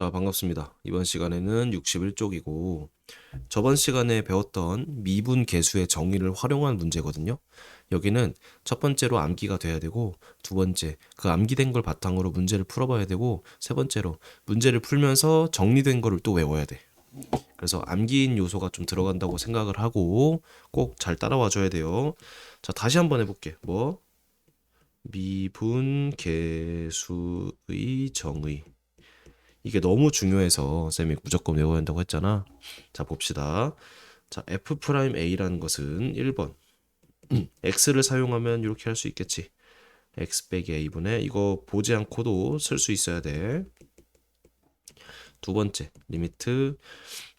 자, 반갑습니다. 이번 시간에는 61쪽이고, 저번 시간에 배웠던 미분 계수의 정의를 활용한 문제거든요. 여기는 첫 번째로 암기가 돼야 되고, 두 번째, 그 암기된 걸 바탕으로 문제를 풀어봐야 되고, 세 번째로 문제를 풀면서 정리된 거를 또 외워야 돼. 그래서 암기인 요소가 좀 들어간다고 생각을 하고, 꼭 잘 따라와 줘야 돼요. 자, 다시 한번 해볼게. 미분 계수의 정의. 이게 너무 중요해서 쌤이 무조건 외워야 한다고 했잖아. 자, 봅시다. 자, F'A라는 것은 1번. X를 사용하면 이렇게 할 수 있겠지. X 빼기 A분의 이거 보지 않고도 쓸 수 있어야 돼. 두 번째, 리미트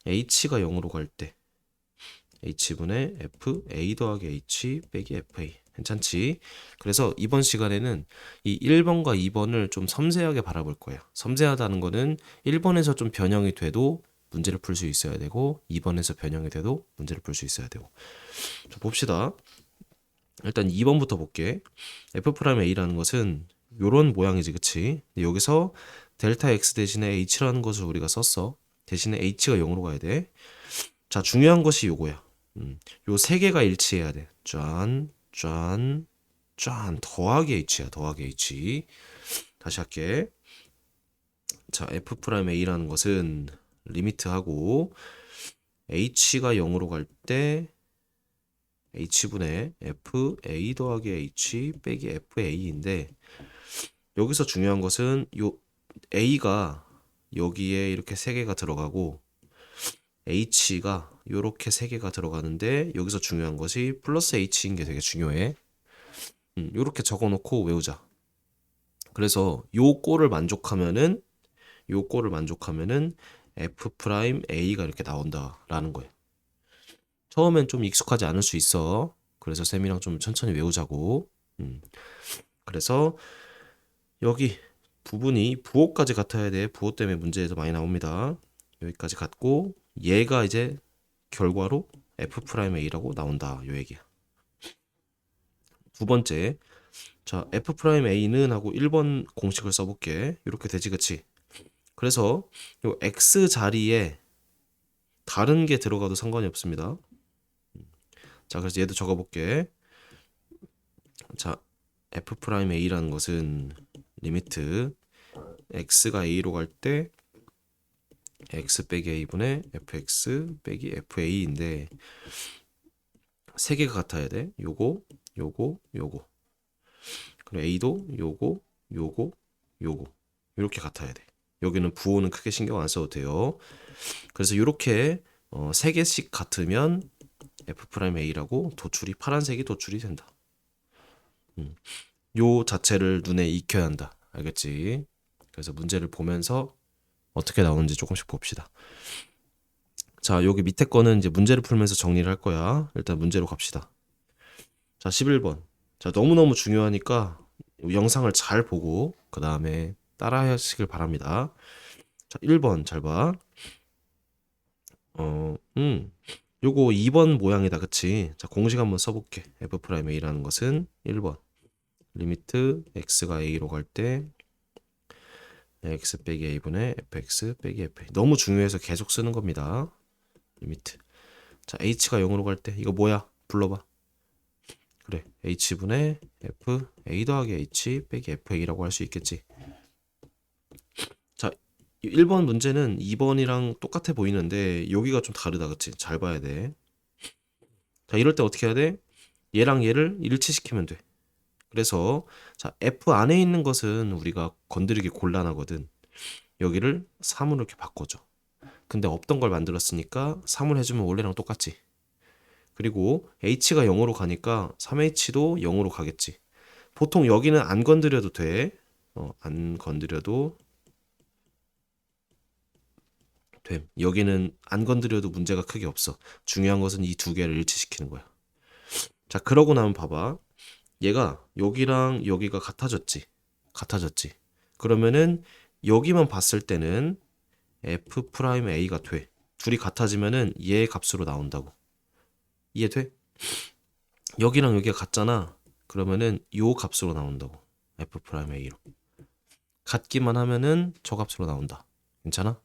H가 0으로 갈 때 H분의 F A 더하기 H 빼기 FA. 괜찮지? 그래서 이번 시간에는 이 1번과 2번을 좀 섬세하게 바라볼 거예요. 섬세하다는 거는 1번에서 좀 변형이 돼도 문제를 풀 수 있어야 되고 2번에서 변형이 돼도 문제를 풀 수 있어야 되고. 자, 봅시다. 일단 2번부터 볼게. F'A라는 것은 요런 모양이지, 그치? 근데 여기서 델타 X 대신에 H라는 것을 우리가 썼어. 대신에 H가 0으로 가야 돼. 자, 중요한 것이 요거야. 요 세 개가 일치해야 돼. 짠, 짠, 짠. 더하기 H야, 더하기 H. 다시 할게. 자, F'A라는 것은 리미트하고 H가 0으로 갈 때 H분의 FA 더하기 H 빼기 FA인데 여기서 중요한 것은 요 A가 여기에 이렇게 세 개가 들어가고 H가 요렇게 세 개가 들어가는데 여기서 중요한 것이 플러스 H인 게 되게 중요해. 요렇게 적어놓고 외우자. 그래서 요 꼴을 만족하면은 F'A가 이렇게 나온다라는 거예요. 처음엔 좀 익숙하지 않을 수 있어. 그래서 쌤이랑 좀 천천히 외우자고. 그래서 여기 부분이 부호까지 같아야 돼. 부호 때문에 문제에서 많이 나옵니다. 여기까지 같고 얘가 이제 결과로 F'A라고 나온다. 요 얘기야. 두 번째, 자 F'A는 하고 1번 공식을 써볼게. 이렇게 되지, 그치? 그래서 요 X 자리에 다른 게 들어가도 상관이 없습니다. 자, 그래서 얘도 적어볼게. 자, F'A라는 것은 리미트 X가 A로 갈 때 X 빼기 A분의 FX 빼기 FA인데 세 개가 같아야 돼. 요거, 요거, 요거. 그리고 A도 요거, 요거, 요거. 이렇게 같아야 돼. 여기는 부호는 크게 신경 안 써도 돼요. 그래서 이렇게 세 개씩 같으면 F'A라고 도출이 파란색이 도출이 된다. 요 자체를 눈에 익혀야 한다. 알겠지? 그래서 문제를 보면서 어떻게 나오는지 조금씩 봅시다. 자, 여기 밑에 거는 이제 문제를 풀면서 정리를 할 거야. 일단 문제로 갑시다. 자, 11번. 자, 너무너무 중요하니까 영상을 잘 보고 그 다음에 따라 하시길 바랍니다. 자, 1번 잘 봐. 어, 요거 2번 모양이다, 그치? 자, 공식 한번 써볼게. F'A라는 것은 1번. 리미트 x가 a로 갈 때 x 빼기 a분의 fx 빼기 fa. 너무 중요해서 계속 쓰는 겁니다. 리미트. 자, h가 0으로 갈 때 이거 뭐야? 불러봐. 그래, h분의 f a 더하기 h 빼기 fa라고 할 수 있겠지. 자, 1번 문제는 2번이랑 똑같아 보이는데 여기가 좀 다르다, 그치? 잘 봐야 돼. 자, 이럴 때 어떻게 해야 돼? 얘랑 얘를 일치시키면 돼. 그래서 자, f 안에 있는 것은 우리가 건드리기 곤란하거든. 여기를 3으로 이렇게 바꿔줘. 근데 없던 걸 만들었으니까 3을 해주면 원래랑 똑같지. 그리고 h가 0으로 가니까 3h도 0으로 가겠지. 보통 여기는 안 건드려도 돼. 안 건드려도 돼. 여기는 안 건드려도 문제가 크게 없어. 중요한 것은 이 두 개를 일치시키는 거야. 자, 그러고 나면 봐봐. 얘가 여기랑 여기가 같아졌지. 같아졌지. 그러면은 여기만 봤을 때는 F'A가 돼. 둘이 같아지면은 얘 값으로 나온다고. 이해돼? 여기랑 여기가 같잖아. 그러면은 요 값으로 나온다고. F'A로. 같기만 하면은 저 값으로 나온다. 괜찮아?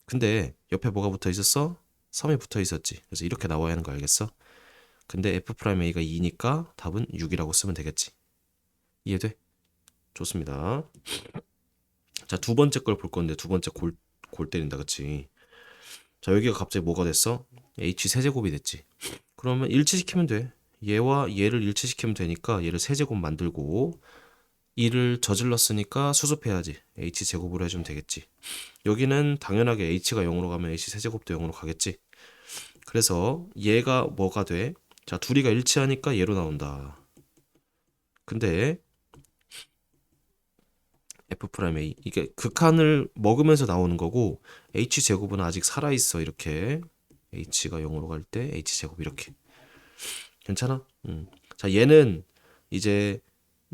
근데 옆에 뭐가 붙어 있었어? 3이 붙어 있었지. 그래서 이렇게 나와야 하는 거 알겠어? 근데 F'A가 2니까 답은 6이라고 쓰면 되겠지. 이해돼? 좋습니다. 자, 두 번째 걸 볼 건데 두 번째 골 때린다, 그치? 자, 여기가 갑자기 뭐가 됐어? H 세제곱이 됐지. 그러면 일치시키면 돼. 얘와 얘를 일치시키면 되니까 얘를 세제곱 만들고 2를 저질렀으니까 수습해야지. H 제곱으로 해주면 되겠지. 여기는 당연하게 H가 0으로 가면 H 세제곱도 0으로 가겠지. 그래서 얘가 뭐가 돼? 자, 둘이가 일치하니까 얘로 나온다. 근데 F'A 이게 극한을 먹으면서 나오는 거고 H 제곱은 아직 살아있어. 이렇게 H가 0으로 갈 때 H 제곱 이렇게. 괜찮아? 자, 얘는 이제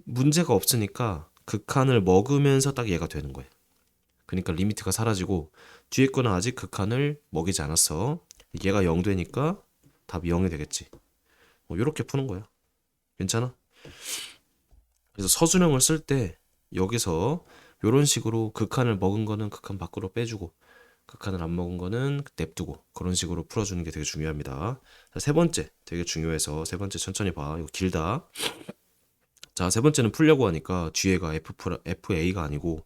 문제가 없으니까 극한을 먹으면서 딱 얘가 되는 거야. 그러니까 리미트가 사라지고 뒤에 거는 아직 극한을 먹이지 않았어. 얘가 0 되니까 답이 0이 되겠지. 뭐 이렇게 푸는 거야. 괜찮아? 그래서 서술형을 쓸 때 여기서 이런 식으로 극한을 먹은 거는 극한 밖으로 빼주고 극한을 안 먹은 거는 냅두고 그런 식으로 풀어주는 게 되게 중요합니다. 자, 세 번째 되게 중요해서 세 번째 천천히 봐. 이거 길다. 자, 세 번째는 풀려고 하니까 뒤에가 FA가 아니고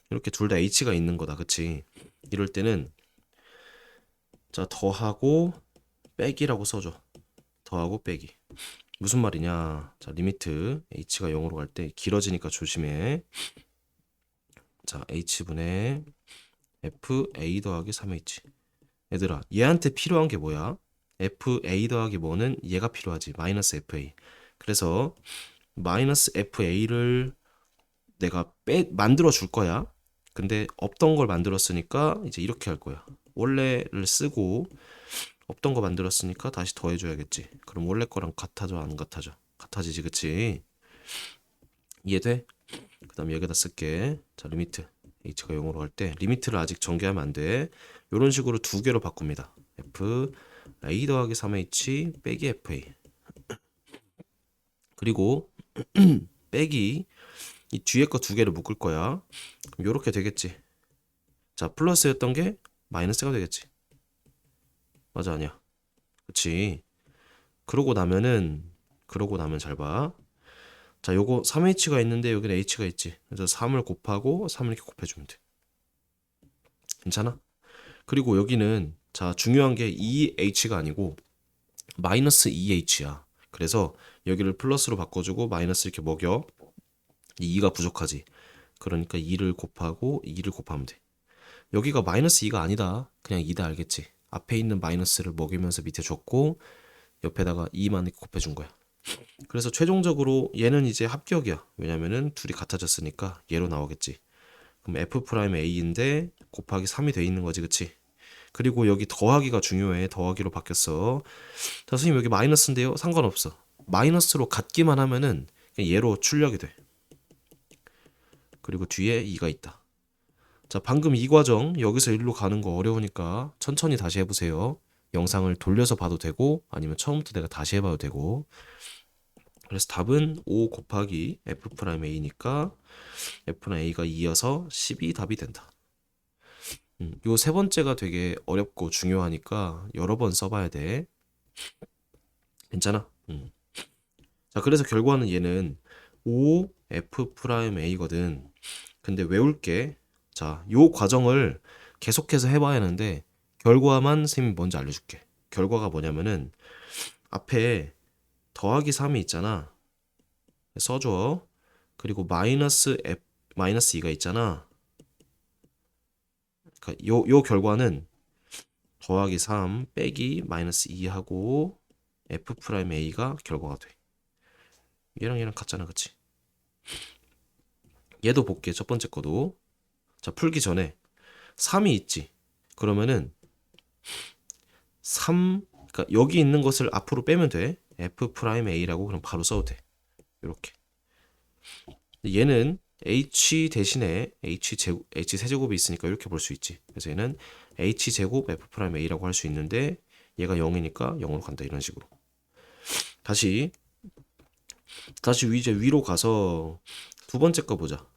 이렇게 둘 다 H가 있는 거다. 그치? 이럴 때는 자, 더하고 빼기라고 써줘. 더하고 빼기. 무슨 말이냐? 자, 리미트 H가 0으로 갈 때 길어지니까 조심해. 자, H분의 FA 더하기 3H. 얘들아, 얘한테 필요한 게 뭐야? FA 더하기 뭐는 얘가 필요하지. 마이너스 FA. 그래서 마이너스 FA를 내가 만들어 줄 거야. 근데 없던 걸 만들었으니까 이제 이렇게 할 거야. 원래를 쓰고 없던 거 만들었으니까 다시 더해줘야겠지. 그럼 원래 거랑 같아져 안 같아져? 같아지지, 그치? 이해돼? 그 다음 여기다 쓸게. 자, 리미트 h가 0으로 갈 때 리미트를 아직 전개하면 안 돼. 이런 식으로 두 개로 바꿉니다. f a 더하기 3h 빼기 fa. 그리고 빼기 이 뒤에 거 두 개를 묶을 거야. 그럼 요렇게 되겠지. 자, 플러스였던 게 마이너스가 되겠지. 맞아, 아니야? 그치? 그러고 나면 잘 봐. 자, 요거 3h가 있는데 여기는 h가 있지. 그래서 3을 곱하고 3을 이렇게 곱해주면 돼. 괜찮아? 그리고 여기는 자, 중요한 게 2h가 아니고 마이너스 2h야. 그래서 여기를 플러스로 바꿔주고 마이너스 이렇게 먹여. 이 2가 부족하지. 그러니까 2를 곱하고 2를 곱하면 돼. 여기가 마이너스 2가 아니다. 그냥 2다 알겠지? 앞에 있는 마이너스를 먹이면서 밑에 줬고 옆에다가 2만 이렇게 곱해준 거야. 그래서 최종적으로 얘는 이제 합격이야. 왜냐면은 둘이 같아졌으니까 얘로 나오겠지. 그럼 F'A인데 곱하기 3이 돼 있는 거지, 그치? 그리고 여기 더하기가 중요해. 더하기로 바뀌었어. 자, 선생님 여기 마이너스인데요? 상관없어. 마이너스로 같기만 하면은 그냥 얘로 출력이 돼. 그리고 뒤에 2가 있다. 자, 방금 이 과정 여기서 일로 가는 거 어려우니까 천천히 다시 해보세요. 영상을 돌려서 봐도 되고 아니면 처음부터 내가 다시 해봐도 되고. 그래서 답은 5 곱하기 F'A니까 F는 A가 2여서 10이 답이 된다. 요 세 번째가 되게 어렵고 중요하니까 여러 번 써봐야 돼. 괜찮아? 자, 그래서 결과는 얘는 5F'A거든. 근데 외울게. 자, 요 과정을 계속해서 해봐야 하는데 결과만 쌤이 먼저 알려줄게. 결과가 뭐냐면은 앞에 더하기 3이 있잖아. 써줘. 그리고 마이너스 2가 있잖아. 그러니까 요 결과는 더하기 3 빼기 마이너스 2하고 F'A가 결과가 돼. 얘랑 같잖아, 그치? 얘도 볼게, 첫 번째 거도. 자, 풀기 전에 3이 있지. 그러면은 그러니까 여기 있는 것을 앞으로 빼면 돼. F'A라고 그럼 바로 써도 돼. 이렇게. 얘는 H 대신에 H 세제곱이 있으니까 이렇게 볼 수 있지. 그래서 얘는 H제곱 F'A라고 할 수 있는데 얘가 0이니까 0으로 간다. 이런 식으로. 다시 이제 위로 가서 두 번째 거 보자.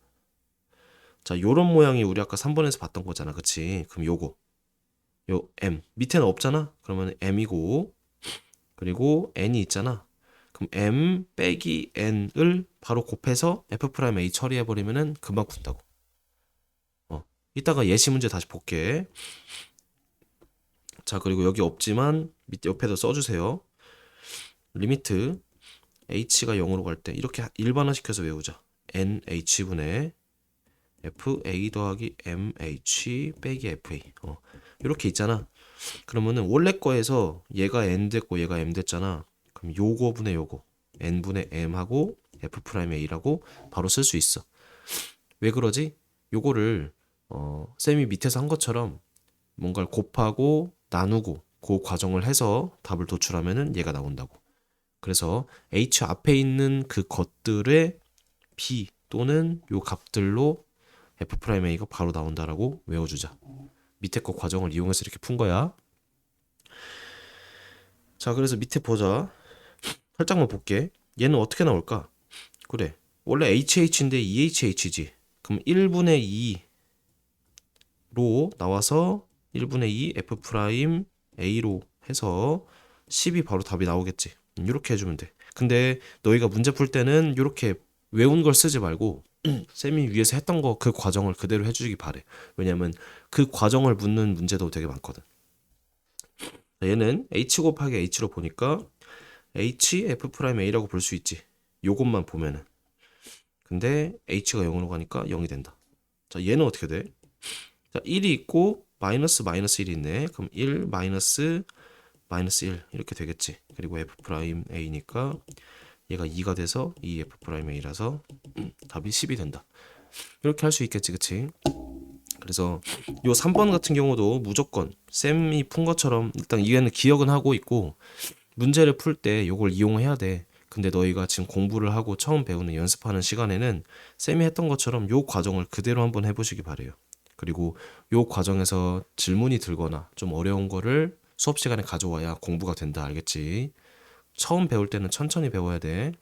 자, 요런 모양이 우리 아까 3번에서 봤던 거잖아. 그치? 그럼 요거. 요 m. 밑에는 없잖아? 그러면 m이고, 그리고 n이 있잖아. 그럼 m 빼기 n을 바로 곱해서 f'a 처리해버리면은 금방 푼다고. 이따가 예시 문제 다시 볼게. 자, 그리고 여기 없지만 밑에 옆에도 써주세요. 리미트 h가 0으로 갈 때 이렇게 일반화시켜서 외우자. nh분의 fa 더하기 mh 빼기 fa. 이렇게 있잖아. 그러면은 원래 거에서 얘가 n 됐고 얘가 m 됐잖아. 그럼 요거분의 요거 n분의 m하고 f'a라고 바로 쓸 수 있어. 왜 그러지? 요거를 쌤이 밑에서 한 것처럼 뭔가를 곱하고 나누고 그 과정을 해서 답을 도출하면은 얘가 나온다고. 그래서 h 앞에 있는 그 것들의 b 또는 요 값들로 f'a가 바로 나온다라고 외워주자. 밑에 거 과정을 이용해서 이렇게 푼 거야. 자, 그래서 밑에 보자. 살짝만 볼게. 얘는 어떻게 나올까? 그래. 원래 HH인데 EHH지. 그럼 1분의 2로 나와서 1분의 2 F'A로 해서 10이 바로 답이 나오겠지. 이렇게 해주면 돼. 근데 너희가 문제 풀 때는 이렇게 외운 걸 쓰지 말고 쌤이 위에서 했던 거 그 과정을 그대로 해주기 바래. 왜냐면 그 과정을 묻는 문제도 되게 많거든. 얘는 H 곱하기 H로 보니까 H F'A라고 볼 수 있지. 요것만 보면은. 근데 H가 0으로 가니까 0이 된다. 자, 얘는 어떻게 돼? 자, 1이 있고 마이너스 1이 있네. 그럼 1 마이너스 1 이렇게 되겠지. 그리고 F'A니까 얘가 2가 돼서 2F'A라서 답이 10이 된다. 이렇게 할 수 있겠지, 그치? 그래서 요 3번 같은 경우도 무조건 쌤이 푼 것처럼 일단 이해는 기억은 하고 있고 문제를 풀 때 요걸 이용해야 돼. 근데 너희가 지금 공부를 하고 처음 배우는 연습하는 시간에는 쌤이 했던 것처럼 요 과정을 그대로 한번 해보시기 바래요. 그리고 요 과정에서 질문이 들거나 좀 어려운 거를 수업 시간에 가져와야 공부가 된다. 알겠지? 처음 배울 때는 천천히 배워야 돼.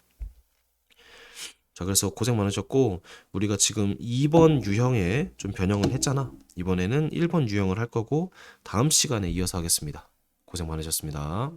자, 그래서 고생 많으셨고 우리가 지금 2번 유형에 좀 변형을 했잖아. 이번에는 1번 유형을 할 거고 다음 시간에 이어서 하겠습니다. 고생 많으셨습니다.